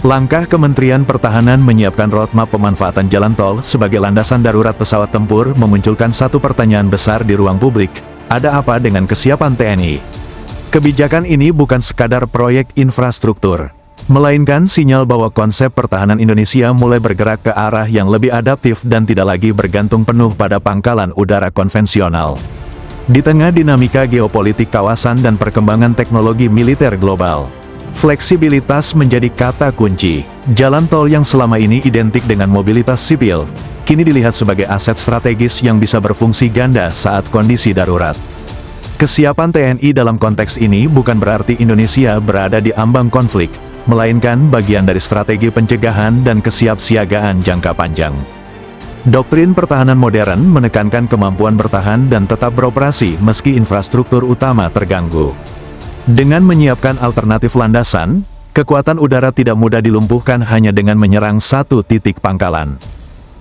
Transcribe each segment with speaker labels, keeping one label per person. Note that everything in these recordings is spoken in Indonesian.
Speaker 1: Langkah Kementerian Pertahanan menyiapkan roadmap pemanfaatan jalan tol sebagai landasan darurat pesawat tempur memunculkan satu pertanyaan besar di ruang publik, ada apa dengan kesiapan TNI? Kebijakan ini bukan sekadar proyek infrastruktur, melainkan sinyal bahwa konsep pertahanan Indonesia mulai bergerak ke arah yang lebih adaptif dan tidak lagi bergantung penuh pada pangkalan udara konvensional. Di tengah dinamika geopolitik kawasan dan perkembangan teknologi militer global, fleksibilitas menjadi kata kunci. Jalan tol yang selama ini identik dengan mobilitas sipil, kini dilihat sebagai aset strategis yang bisa berfungsi ganda saat kondisi darurat. Kesiapan TNI dalam konteks ini bukan berarti Indonesia berada di ambang konflik, melainkan bagian dari strategi pencegahan dan kesiapsiagaan jangka panjang. Doktrin pertahanan modern menekankan kemampuan bertahan dan tetap beroperasi meski infrastruktur utama terganggu. Dengan menyiapkan alternatif landasan, kekuatan udara tidak mudah dilumpuhkan hanya dengan menyerang satu titik pangkalan.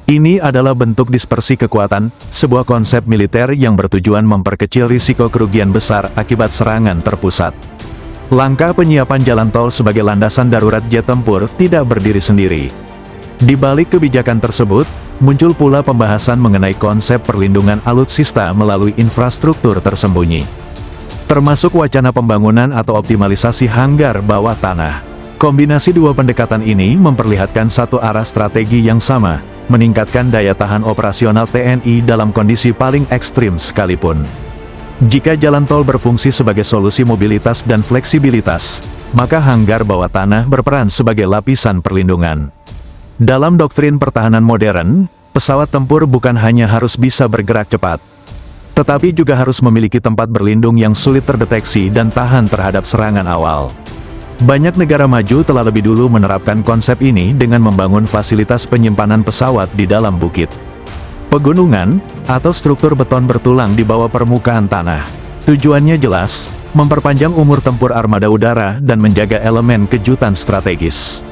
Speaker 1: Ini adalah bentuk dispersi kekuatan, sebuah konsep militer yang bertujuan memperkecil risiko kerugian besar akibat serangan terpusat. Langkah penyiapan jalan tol sebagai landasan darurat jet tempur tidak berdiri sendiri. Di balik kebijakan tersebut, muncul pula pembahasan mengenai konsep perlindungan alutsista melalui infrastruktur tersembunyi. Termasuk wacana pembangunan atau optimalisasi hanggar bawah tanah. Kombinasi dua pendekatan ini memperlihatkan satu arah strategi yang sama, meningkatkan daya tahan operasional TNI dalam kondisi paling ekstrim sekalipun. Jika jalan tol berfungsi sebagai solusi mobilitas dan fleksibilitas, maka hanggar bawah tanah berperan sebagai lapisan perlindungan. Dalam doktrin pertahanan modern, pesawat tempur bukan hanya harus bisa bergerak cepat, tetapi juga harus memiliki tempat berlindung yang sulit terdeteksi dan tahan terhadap serangan awal. Banyak negara maju telah lebih dulu menerapkan konsep ini dengan membangun fasilitas penyimpanan pesawat di dalam bukit, pegunungan, atau struktur beton bertulang di bawah permukaan tanah. Tujuannya jelas, memperpanjang umur tempur armada udara dan menjaga elemen kejutan strategis.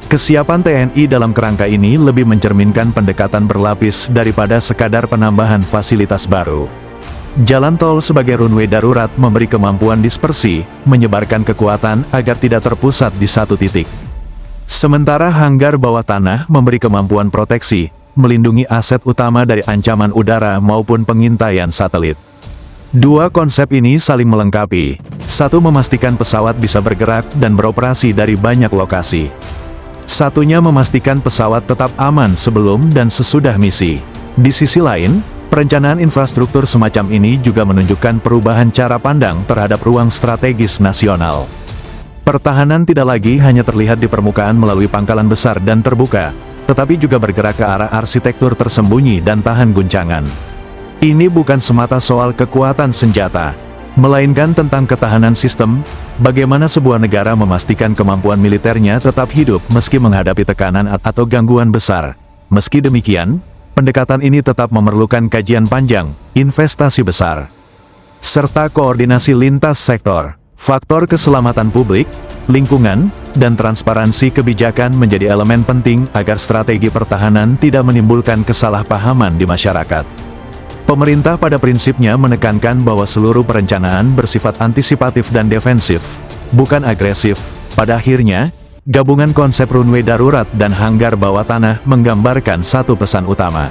Speaker 1: Kesiapan TNI dalam kerangka ini lebih mencerminkan pendekatan berlapis daripada sekadar penambahan fasilitas baru. Jalan tol sebagai runway darurat memberi kemampuan dispersi, menyebarkan kekuatan agar tidak terpusat di satu titik. Sementara hanggar bawah tanah memberi kemampuan proteksi, melindungi aset utama dari ancaman udara maupun pengintaian satelit. Dua konsep ini saling melengkapi. Satu memastikan pesawat bisa bergerak dan beroperasi dari banyak lokasi. Satunya memastikan pesawat tetap aman sebelum dan sesudah misi. Di sisi lain, perencanaan infrastruktur semacam ini juga menunjukkan perubahan cara pandang terhadap ruang strategis nasional. Pertahanan tidak lagi hanya terlihat di permukaan melalui pangkalan besar dan terbuka, tetapi juga bergerak ke arah arsitektur tersembunyi dan tahan guncangan. Ini bukan semata soal kekuatan senjata, melainkan tentang ketahanan sistem, bagaimana sebuah negara memastikan kemampuan militernya tetap hidup meski menghadapi tekanan atau gangguan besar. Meski demikian, pendekatan ini tetap memerlukan kajian panjang, investasi besar, serta koordinasi lintas sektor. Faktor keselamatan publik, lingkungan, dan transparansi kebijakan menjadi elemen penting agar strategi pertahanan tidak menimbulkan kesalahpahaman di masyarakat. Pemerintah pada prinsipnya menekankan bahwa seluruh perencanaan bersifat antisipatif dan defensif, bukan agresif. Pada akhirnya, gabungan konsep runway darurat dan hanggar bawah tanah menggambarkan satu pesan utama.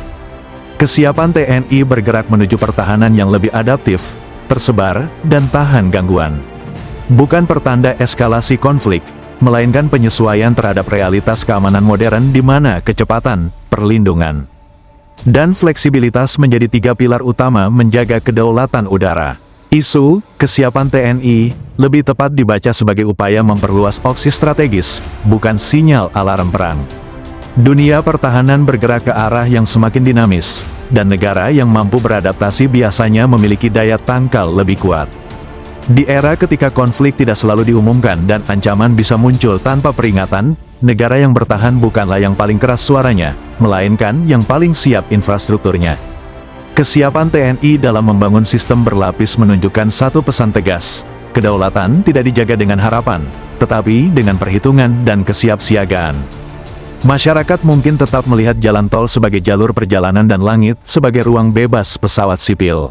Speaker 1: Kesiapan TNI bergerak menuju pertahanan yang lebih adaptif, tersebar, dan tahan gangguan. Bukan pertanda eskalasi konflik, melainkan penyesuaian terhadap realitas keamanan modern di mana kecepatan, perlindungan, dan fleksibilitas menjadi tiga pilar utama menjaga kedaulatan udara. Isu kesiapan TNI lebih tepat dibaca sebagai upaya memperluas opsi strategis, bukan sinyal alarm perang. Dunia pertahanan bergerak ke arah yang semakin dinamis, dan negara yang mampu beradaptasi biasanya memiliki daya tangkal lebih kuat. Di era ketika konflik tidak selalu diumumkan dan ancaman bisa muncul tanpa peringatan, negara yang bertahan bukanlah yang paling keras suaranya, melainkan yang paling siap infrastrukturnya. Kesiapan TNI dalam membangun sistem berlapis menunjukkan satu pesan tegas: kedaulatan tidak dijaga dengan harapan, tetapi dengan perhitungan dan kesiapsiagaan. Masyarakat mungkin tetap melihat jalan tol sebagai jalur perjalanan dan langit sebagai ruang bebas pesawat sipil.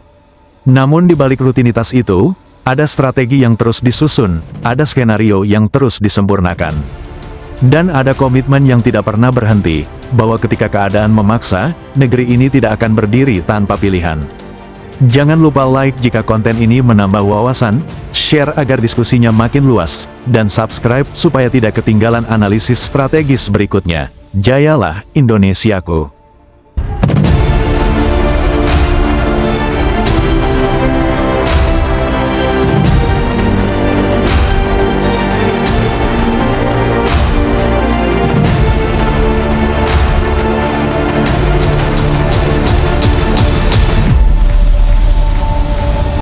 Speaker 1: Namun di balik rutinitas itu, ada strategi yang terus disusun, ada skenario yang terus disempurnakan. Dan ada komitmen yang tidak pernah berhenti, bahwa ketika keadaan memaksa, negeri ini tidak akan berdiri tanpa pilihan. Jangan lupa like jika konten ini menambah wawasan, share agar diskusinya makin luas, dan subscribe supaya tidak ketinggalan analisis strategis berikutnya. Jayalah Indonesiaku!